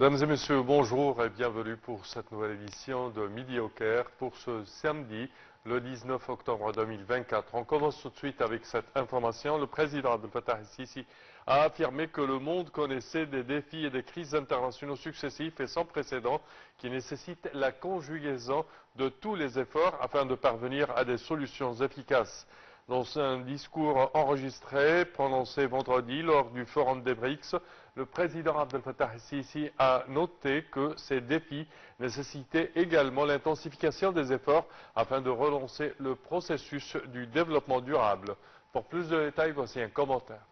Mesdames et messieurs, bonjour et bienvenue pour cette nouvelle édition de Midi au Caire pour ce samedi, le 19 octobre 2024. On commence tout de suite avec cette information. Le président Abdel Fattah el-Sisi a affirmé que le monde connaissait des défis et des crises internationaux successifs et sans précédent qui nécessitent la conjugaison de tous les efforts afin de parvenir à des solutions efficaces. Dans un discours enregistré prononcé vendredi lors du Forum des BRICS, le président Abdel Fattah el-Sisi a noté que ces défis nécessitaient également l'intensification des efforts afin de relancer le processus du développement durable. Pour plus de détails, voici un commentaire.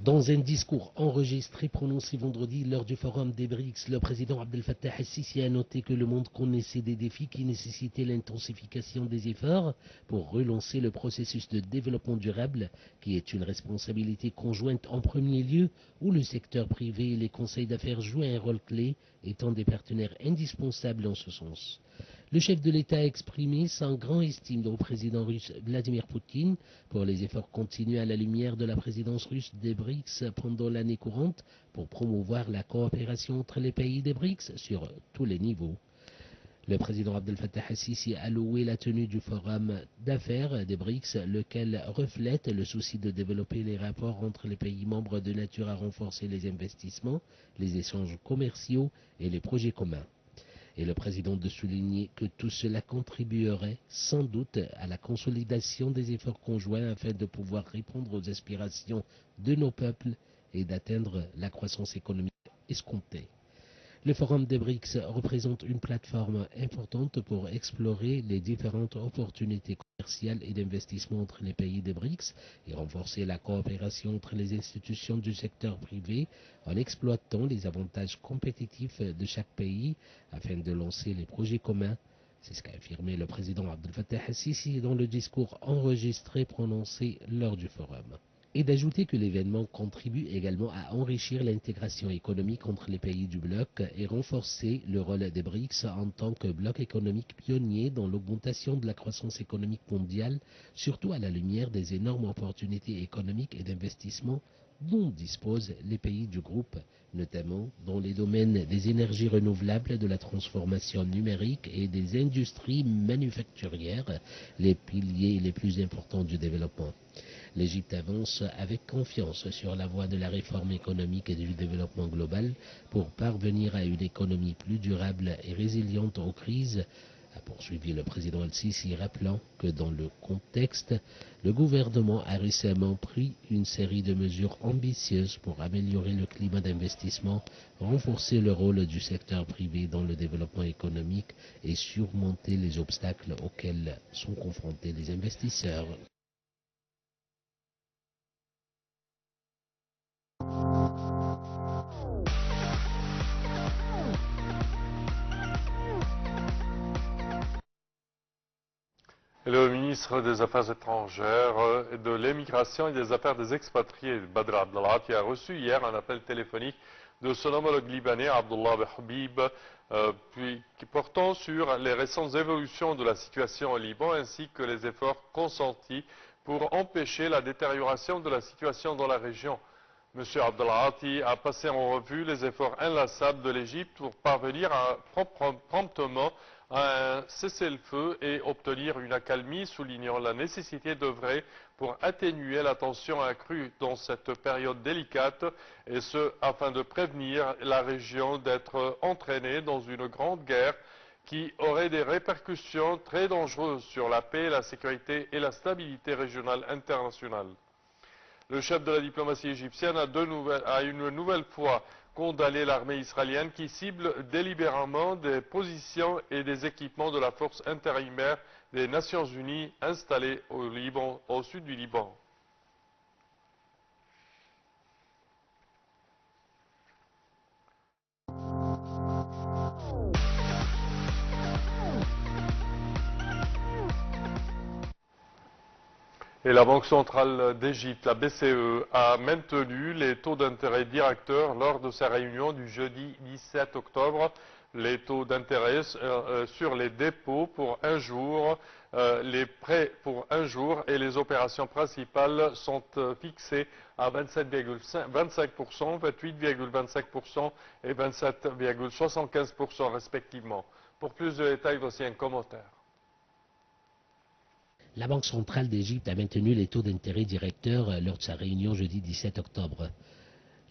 Dans un discours enregistré prononcé vendredi lors du Forum des BRICS, le président Abdel Fattah el-Sisi a noté que le monde connaissait des défis qui nécessitaient l'intensification des efforts pour relancer le processus de développement durable, qui est une responsabilité conjointe en premier lieu, où le secteur privé et les conseils d'affaires jouent un rôle clé, étant des partenaires indispensables en ce sens. Le chef de l'État a exprimé sa grande estime au président russe Vladimir Poutine pour les efforts continus à la lumière de la présidence russe des BRICS pendant l'année courante pour promouvoir la coopération entre les pays des BRICS sur tous les niveaux. Le président Abdel Fattah el-Sisi a loué la tenue du forum d'affaires des BRICS, lequel reflète le souci de développer les rapports entre les pays membres de nature à renforcer les investissements, les échanges commerciaux et les projets communs. Et le président de souligner que tout cela contribuerait sans doute à la consolidation des efforts conjoints afin de pouvoir répondre aux aspirations de nos peuples et d'atteindre la croissance économique escomptée. Le Forum des BRICS représente une plateforme importante pour explorer les différentes opportunités commerciales et d'investissement entre les pays des BRICS et renforcer la coopération entre les institutions du secteur privé en exploitant les avantages compétitifs de chaque pays afin de lancer les projets communs. C'est ce qu'a affirmé le président Abdel Fattah el-Sisi dans le discours enregistré prononcé lors du forum. Et d'ajouter que l'événement contribue également à enrichir l'intégration économique entre les pays du bloc et renforcer le rôle des BRICS en tant que bloc économique pionnier dans l'augmentation de la croissance économique mondiale, surtout à la lumière des énormes opportunités économiques et d'investissement dont disposent les pays du groupe, notamment dans les domaines des énergies renouvelables, de la transformation numérique et des industries manufacturières, les piliers les plus importants du développement. L'Égypte avance avec confiance sur la voie de la réforme économique et du développement global pour parvenir à une économie plus durable et résiliente aux crises, a poursuivi le président el-Sisi, rappelant que dans le contexte, le gouvernement a récemment pris une série de mesures ambitieuses pour améliorer le climat d'investissement, renforcer le rôle du secteur privé dans le développement économique et surmonter les obstacles auxquels sont confrontés les investisseurs. Le ministre des Affaires étrangères, de l'Émigration et des Affaires des expatriés, Badr Abdelghati, a reçu hier un appel téléphonique de son homologue libanais, Abdullah Habib, portant sur les récentes évolutions de la situation au Liban ainsi que les efforts consentis pour empêcher la détérioration de la situation dans la région. M. Abdelghati a passé en revue les efforts inlassables de l'Égypte pour parvenir promptement à un cessez-le-feu et obtenir une accalmie, soulignant la nécessité d'œuvrer pour atténuer la tension accrue dans cette période délicate, et ce, afin de prévenir la région d'être entraînée dans une grande guerre qui aurait des répercussions très dangereuses sur la paix, la sécurité et la stabilité régionale internationale. Le chef de la diplomatie égyptienne a une nouvelle fois condamné l'armée israélienne qui cible délibérément des positions et des équipements de la force intérimaire des Nations Unies installée au Liban, au sud du Liban. Et la Banque centrale d'Égypte, la BCE, a maintenu les taux d'intérêt directeurs lors de sa réunion du jeudi 17 octobre. Les taux d'intérêt sur les dépôts pour un jour, les prêts pour un jour et les opérations principales sont fixés à 27,25%, 28,25% et 27,75% respectivement. Pour plus de détails, voici un commentaire. La Banque centrale d'Égypte a maintenu les taux d'intérêt directeurs lors de sa réunion jeudi 17 octobre.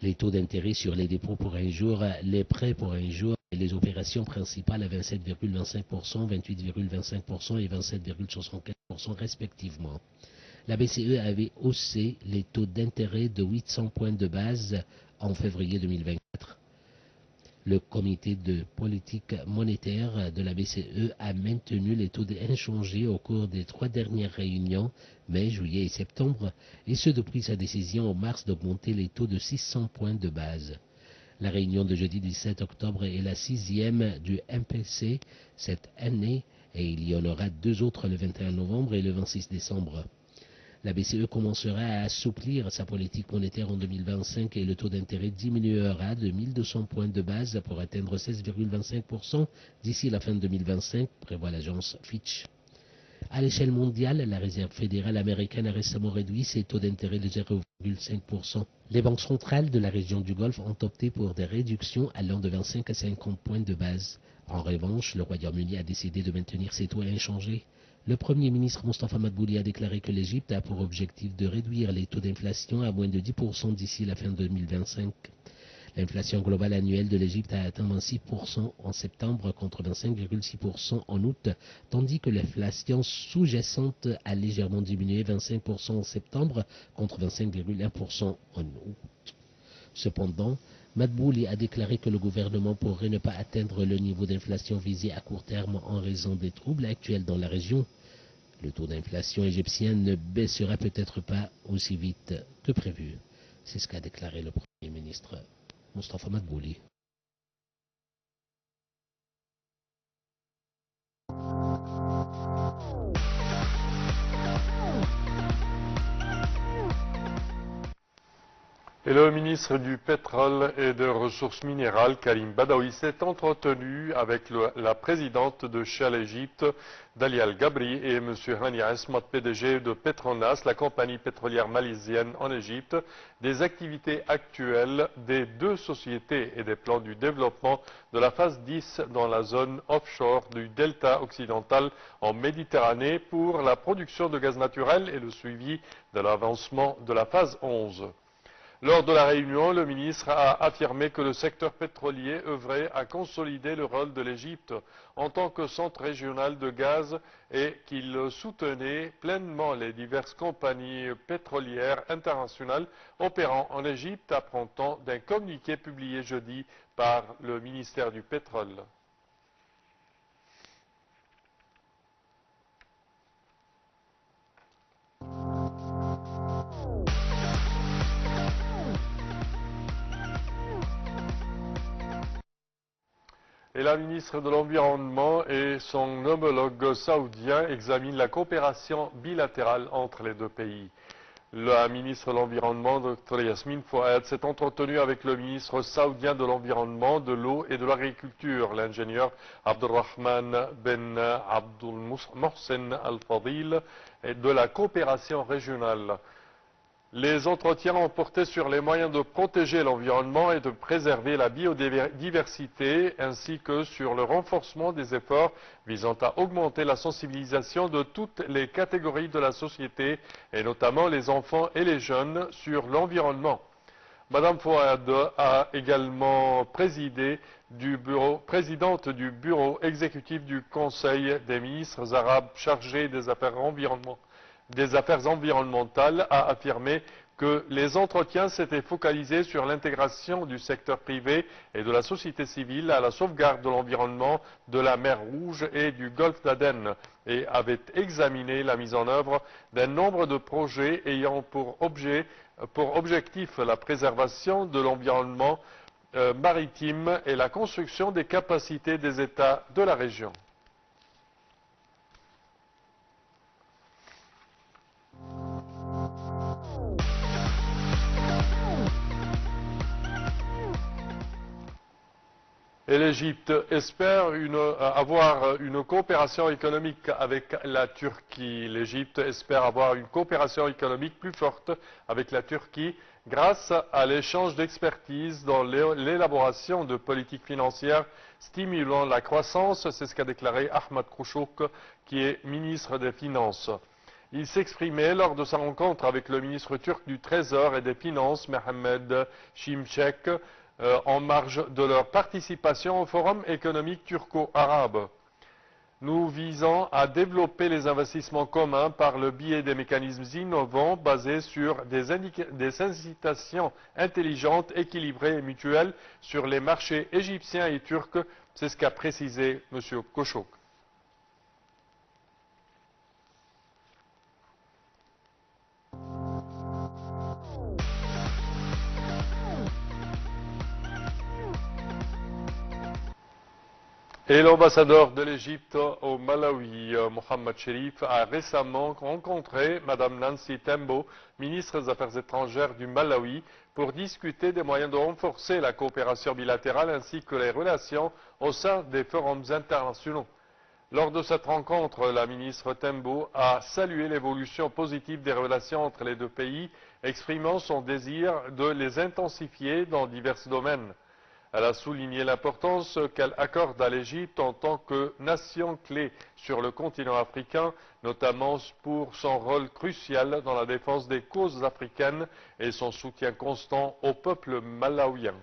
Les taux d'intérêt sur les dépôts pour un jour, les prêts pour un jour et les opérations principales à 27,25%, 28,25% et 27,75% respectivement. La BCE avait haussé les taux d'intérêt de 800 points de base en février 2024. Le comité de politique monétaire de la BCE a maintenu les taux inchangés au cours des 3 dernières réunions, mai, juillet et septembre, et ce depuis sa décision en mars d'augmenter les taux de 600 points de base. La réunion de jeudi 17 octobre est la 6e du MPC cette année et il y en aura 2 autres le 21 novembre et le 26 décembre. La BCE commencera à assouplir sa politique monétaire en 2025 et le taux d'intérêt diminuera de 1200 points de base pour atteindre 16,25% d'ici la fin de 2025, prévoit l'agence Fitch. À l'échelle mondiale, la Réserve fédérale américaine a récemment réduit ses taux d'intérêt de 0,5%. Les banques centrales de la région du Golfe ont opté pour des réductions allant de 25 à 50 points de base. En revanche, le Royaume-Uni a décidé de maintenir ses taux inchangés. Le Premier ministre Mostafa Madbouli a déclaré que l'Égypte a pour objectif de réduire les taux d'inflation à moins de 10% d'ici la fin 2025. L'inflation globale annuelle de l'Égypte a atteint 26% en septembre contre 25,6% en août, tandis que l'inflation sous-jacente a légèrement diminué 25% en septembre contre 25,1% en août. Cependant, Madbouli a déclaré que le gouvernement pourrait ne pas atteindre le niveau d'inflation visé à court terme en raison des troubles actuels dans la région. Le taux d'inflation égyptien ne baissera peut-être pas aussi vite que prévu. C'est ce qu'a déclaré le Premier ministre Mostafa Madbouli. Et le ministre du Pétrole et des Ressources minérales, Karim Badaoui, s'est entretenu avec la présidente de Shell Égypte, Dalia Al-Gabri, et M. Hani Asmat, PDG de Petronas, la compagnie pétrolière malaisienne en Égypte, des activités actuelles des 2 sociétés et des plans du développement de la phase 10 dans la zone offshore du delta occidental en Méditerranée pour la production de gaz naturel et le suivi de l'avancement de la phase 11. Lors de la réunion, le ministre a affirmé que le secteur pétrolier œuvrait à consolider le rôle de l'Égypte en tant que centre régional de gaz et qu'il soutenait pleinement les diverses compagnies pétrolières internationales opérant en Égypte, apprend-on d'un communiqué publié jeudi par le ministère du Pétrole. Et la ministre de l'Environnement et son homologue saoudien examinent la coopération bilatérale entre les 2 pays. La ministre de l'Environnement, Dr Yasmine Fouad, s'est entretenue avec le ministre saoudien de l'Environnement, de l'Eau et de l'Agriculture, l'ingénieur Abdulrahman Ben Abdul Mohsen Al-Fadil, et de la coopération régionale. Les entretiens ont porté sur les moyens de protéger l'environnement et de préserver la biodiversité, ainsi que sur le renforcement des efforts visant à augmenter la sensibilisation de toutes les catégories de la société, et notamment les enfants et les jeunes, sur l'environnement. Madame Fouad a également présidente du bureau exécutif du Conseil des ministres arabes chargé des affaires environnementales, a affirmé que les entretiens s'étaient focalisés sur l'intégration du secteur privé et de la société civile à la sauvegarde de l'environnement de la mer Rouge et du golfe d'Aden et avaient examiné la mise en œuvre d'un nombre de projets ayant pour objectif la préservation de l'environnement maritime et la construction des capacités des États de la région. Et l'Égypte espère avoir une coopération économique avec la Turquie. L'Égypte espère avoir une coopération économique plus forte avec la Turquie grâce à l'échange d'expertise dans l'élaboration de politiques financières stimulant la croissance. C'est ce qu'a déclaré Ahmed Kouchouk, qui est ministre des Finances. Il s'exprimait lors de sa rencontre avec le ministre turc du Trésor et des Finances, Mehmet Şimşek, en marge de leur participation au Forum économique turco-arabe. Nous visons à développer les investissements communs par le biais des mécanismes innovants basés sur des incitations intelligentes, équilibrées et mutuelles sur les marchés égyptiens et turcs. C'est ce qu'a précisé M. Kouchouk. Et l'ambassadeur de l'Égypte au Malawi, Mohamed Cherif, a récemment rencontré Mme Nancy Tembo, ministre des Affaires étrangères du Malawi, pour discuter des moyens de renforcer la coopération bilatérale ainsi que les relations au sein des forums internationaux. Lors de cette rencontre, la ministre Tembo a salué l'évolution positive des relations entre les deux pays, exprimant son désir de les intensifier dans divers domaines. Elle a souligné l'importance qu'elle accorde à l'Égypte en tant que nation clé sur le continent africain, notamment pour son rôle crucial dans la défense des causes africaines et son soutien constant au peuple malawien.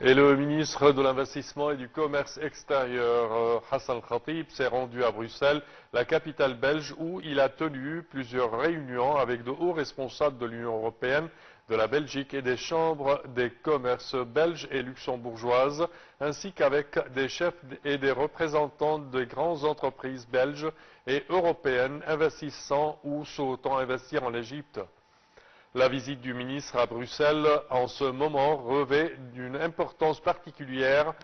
Et le ministre de l'Investissement et du Commerce extérieur, Hassan Khatib, s'est rendu à Bruxelles, la capitale belge, où il a tenu plusieurs réunions avec de hauts responsables de l'Union européenne, de la Belgique et des chambres des commerces belges et luxembourgeoises, ainsi qu'avec des chefs et des représentants des grandes entreprises belges et européennes investissant ou souhaitant investir en Égypte. La visite du ministre à Bruxelles en ce moment revêt d'une importance particulière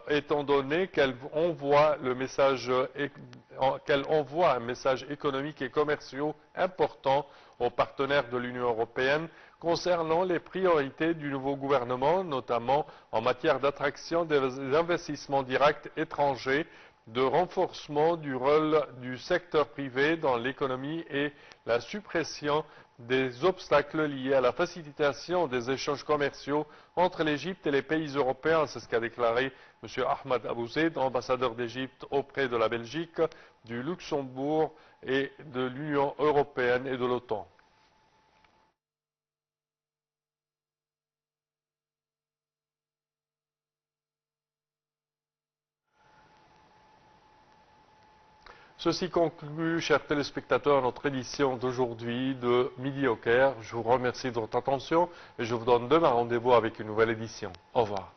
étant donné qu'elle envoie un message économique et commercial important aux partenaires de l'Union européenne concernant les priorités du nouveau gouvernement, notamment en matière d'attraction des investissements directs étrangers, de renforcement du rôle du secteur privé dans l'économie et la suppression des obstacles liés à la facilitation des échanges commerciaux entre l'Égypte et les pays européens. C'est ce qu'a déclaré M. Ahmed Abouzeid, ambassadeur d'Égypte auprès de la Belgique, du Luxembourg et de l'Union européenne et de l'OTAN. Ceci conclut, chers téléspectateurs, notre édition d'aujourd'hui de Midi au Caire. Je vous remercie de votre attention et je vous donne demain rendez-vous avec une nouvelle édition. Au revoir.